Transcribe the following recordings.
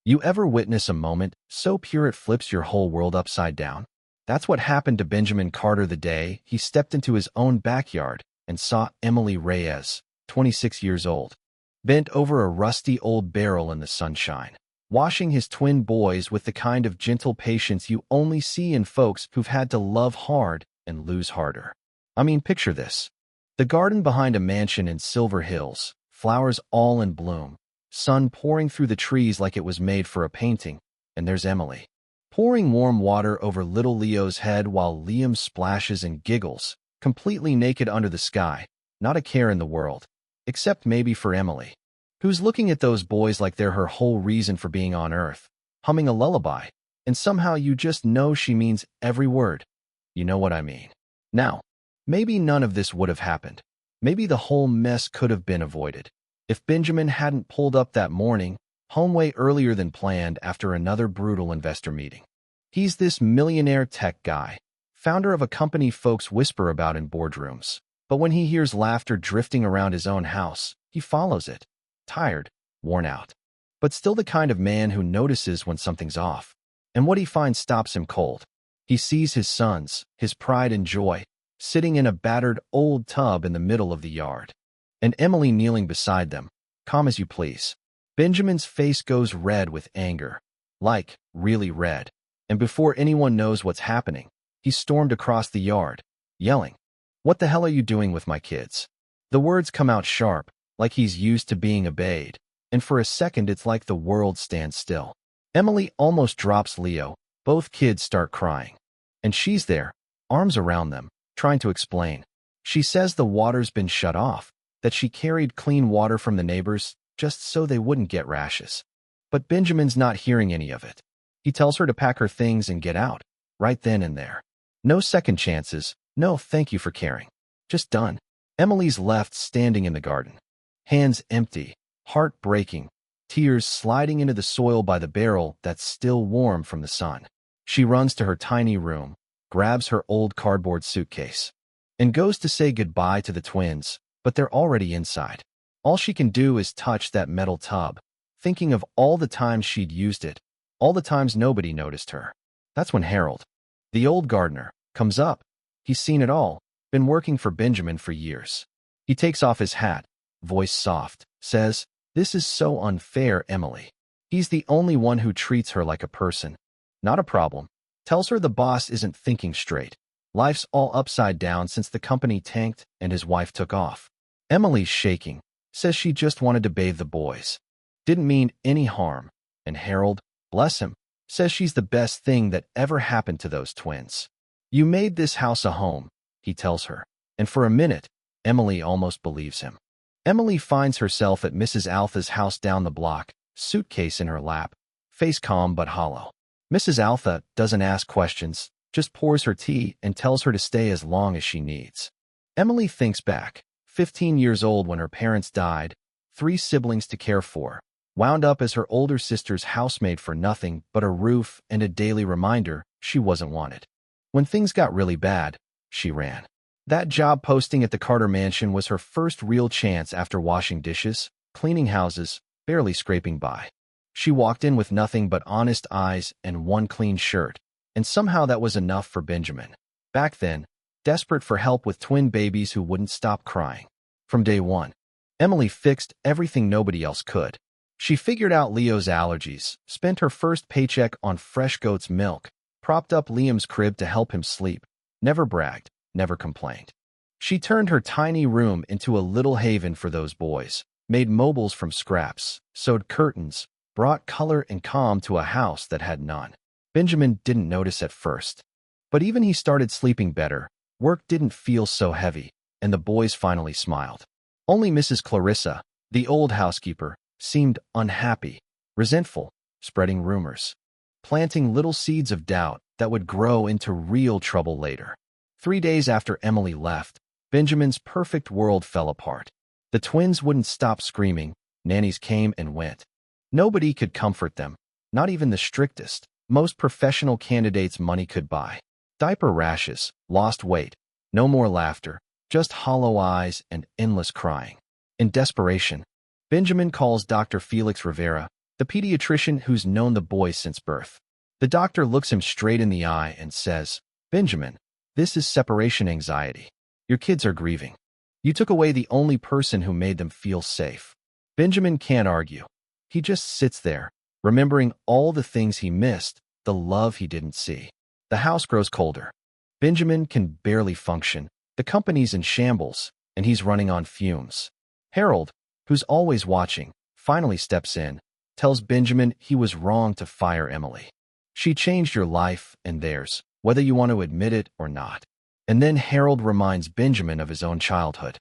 You ever witness a moment so pure it flips your whole world upside down? That's what happened to Benjamin Carter the day he stepped into his own backyard and saw Emily Reyes, 26 years old, bent over a rusty old barrel in the sunshine, washing his twin boys with the kind of gentle patience you only see in folks who've had to love hard and lose harder. I mean, picture this. The garden behind a mansion in Silver Hills, flowers all in bloom, sun pouring through the trees like it was made for a painting, and there's Emily, pouring warm water over little Leo's head while Liam splashes and giggles, completely naked under the sky, not a care in the world, except maybe for Emily, who's looking at those boys like they're her whole reason for being on Earth, humming a lullaby, and somehow you just know she means every word. You know what I mean. Now, maybe none of this would have happened. Maybe the whole mess could have been avoided if Benjamin hadn't pulled up that morning, home way earlier than planned after another brutal investor meeting. He's this millionaire tech guy, founder of a company folks whisper about in boardrooms. But when he hears laughter drifting around his own house, he follows it, tired, worn out, but still the kind of man who notices when something's off. And what he finds stops him cold. He sees his sons, his pride and joy, sitting in a battered old tub in the middle of the yard, and Emily kneeling beside them, calm as you please. Benjamin's face goes red with anger, like, really red, and before anyone knows what's happening, he stormed across the yard, yelling, "What the hell are you doing with my kids?" The words come out sharp, like he's used to being obeyed, and for a second it's like the world stands still. Emily almost drops Leo, both kids start crying, and she's there, arms around them, trying to explain. She says the water's been shut off, that she carried clean water from the neighbors just so they wouldn't get rashes. But Benjamin's not hearing any of it. He tells her to pack her things and get out, right then and there. No second chances, no thank you for caring. Just done. Emily's left standing in the garden, hands empty, heart breaking, tears sliding into the soil by the barrel that's still warm from the sun. She runs to her tiny room, grabs her old cardboard suitcase, and goes to say goodbye to the twins, but they're already inside. All she can do is touch that metal tub, thinking of all the times she'd used it, all the times nobody noticed her. That's when Harold, the old gardener, comes up. He's seen it all, been working for Benjamin for years. He takes off his hat, voice soft, says, "This is so unfair, Emily." He's the only one who treats her like a person, not a problem. Tells her the boss isn't thinking straight. Life's all upside down since the company tanked and his wife took off. Emily's shaking, says she just wanted to bathe the boys. Didn't mean any harm. And Harold, bless him, says she's the best thing that ever happened to those twins. "You made this house a home," he tells her. And for a minute, Emily almost believes him. Emily finds herself at Mrs. Altha's house down the block, suitcase in her lap, face calm but hollow. Mrs. Altha doesn't ask questions, just pours her tea and tells her to stay as long as she needs. Emily thinks back, 15 years old when her parents died, 3 siblings to care for, wound up as her older sister's housemaid for nothing but a roof and a daily reminder she wasn't wanted. When things got really bad, she ran. That job posting at the Carter Mansion was her first real chance after washing dishes, cleaning houses, barely scraping by. She walked in with nothing but honest eyes and one clean shirt, and somehow that was enough for Benjamin. Back then, desperate for help with twin babies who wouldn't stop crying. From day one, Emily fixed everything nobody else could. She figured out Leo's allergies, spent her first paycheck on fresh goat's milk, propped up Liam's crib to help him sleep, never bragged, never complained. She turned her tiny room into a little haven for those boys, made mobiles from scraps, sewed curtains, brought color and calm to a house that had none. Benjamin didn't notice at first, but even he started sleeping better, work didn't feel so heavy, and the boys finally smiled. Only Mrs. Clarissa, the old housekeeper, seemed unhappy, resentful, spreading rumors, planting little seeds of doubt that would grow into real trouble later. 3 days after Emily left, Benjamin's perfect world fell apart. The twins wouldn't stop screaming, nannies came and went. Nobody could comfort them, not even the strictest, most professional candidates money could buy. Diaper rashes, lost weight, no more laughter, just hollow eyes and endless crying. In desperation, Benjamin calls Dr. Felix Rivera, the pediatrician who's known the boy since birth. The doctor looks him straight in the eye and says, "Benjamin, this is separation anxiety. Your kids are grieving. You took away the only person who made them feel safe." Benjamin can't argue. He just sits there, remembering all the things he missed, the love he didn't see. The house grows colder. Benjamin can barely function. The company's in shambles, and he's running on fumes. Harold, who's always watching, finally steps in, tells Benjamin he was wrong to fire Emily. She changed your life and theirs, whether you want to admit it or not. And then Harold reminds Benjamin of his own childhood,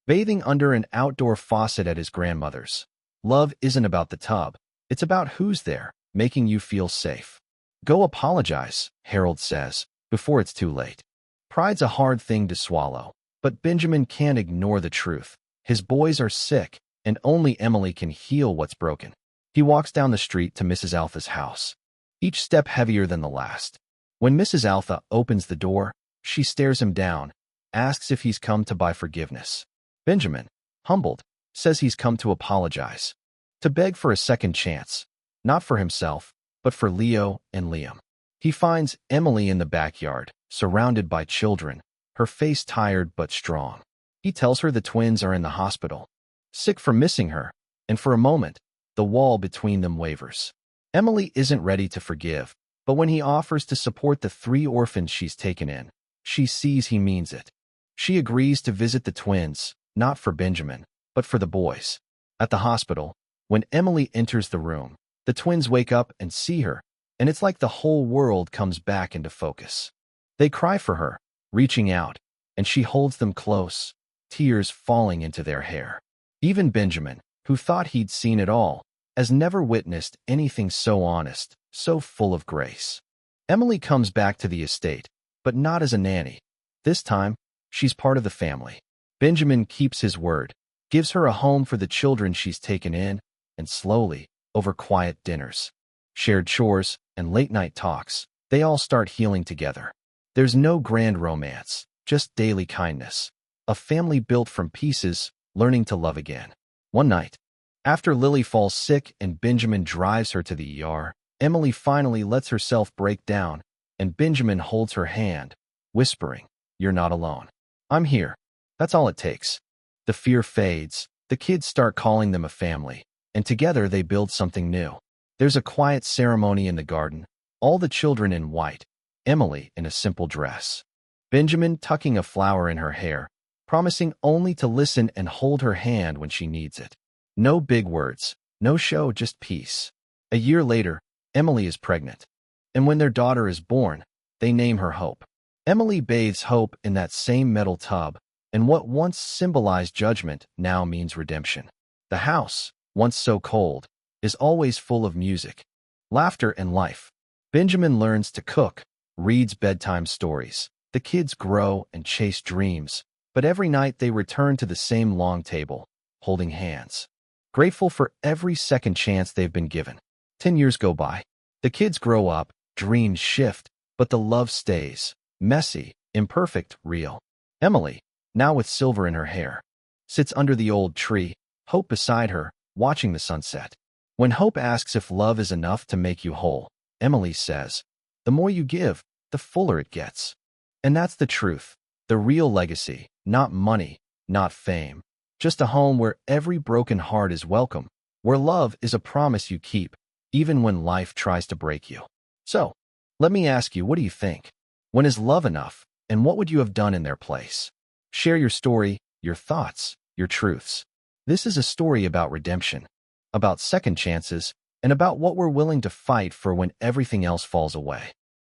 bathing under an outdoor faucet at his grandmother's. Love isn't about the tub. It's about who's there, making you feel safe. Go apologize, Harold says, before it's too late. Pride's a hard thing to swallow, but Benjamin can't ignore the truth. His boys are sick, and only Emily can heal what's broken. He walks down the street to Mrs. Alpha's house, each step heavier than the last. When Mrs. Alpha opens the door, she stares him down, asks if he's come to buy forgiveness. Benjamin, humbled, says he's come to apologize, to beg for a second chance, not for himself, but for Leo and Liam. He finds Emily in the backyard, surrounded by children, her face tired but strong. He tells her the twins are in the hospital, sick for missing her, and for a moment, the wall between them wavers. Emily isn't ready to forgive, but when he offers to support the 3 orphans she's taken in, she sees he means it. She agrees to visit the twins, not for Benjamin, but for the boys. At the hospital, when Emily enters the room, the twins wake up and see her, and it's like the whole world comes back into focus. They cry for her, reaching out, and she holds them close, tears falling into their hair. Even Benjamin, who thought he'd seen it all, has never witnessed anything so honest, so full of grace. Emily comes back to the estate, but not as a nanny. This time, she's part of the family. Benjamin keeps his word, gives her a home for the children she's taken in, and slowly, over quiet dinners, shared chores, and late-night talks, they all start healing together. There's no grand romance, just daily kindness. A family built from pieces, learning to love again. One night, after Lily falls sick and Benjamin drives her to the ER, Emily finally lets herself break down, and Benjamin holds her hand, whispering, "You're not alone. I'm here." That's all it takes. The fear fades, the kids start calling them a family, and together they build something new. There's a quiet ceremony in the garden, all the children in white, Emily in a simple dress, Benjamin tucking a flower in her hair, promising only to listen and hold her hand when she needs it. No big words, no show, just peace. A year later, Emily is pregnant, and when their daughter is born, they name her Hope. Emily bathes Hope in that same metal tub, and what once symbolized judgment now means redemption. The house, once so cold, is always full of music, laughter, and life. Benjamin learns to cook, reads bedtime stories. The kids grow and chase dreams, but every night they return to the same long table, holding hands, grateful for every second chance they've been given. 10 years go by. The kids grow up, dreams shift, but the love stays, messy, imperfect, real. Emily, now with silver in her hair, sits under the old tree, Hope beside her, watching the sunset. When Hope asks if love is enough to make you whole, Emily says, "The more you give, the fuller it gets." And that's the truth, the real legacy, not money, not fame, just a home where every broken heart is welcome, where love is a promise you keep, even when life tries to break you. So, let me ask you, what do you think? When is love enough, and what would you have done in their place? Share your story, your thoughts, your truths. This is a story about redemption, about second chances, and about what we're willing to fight for when everything else falls away.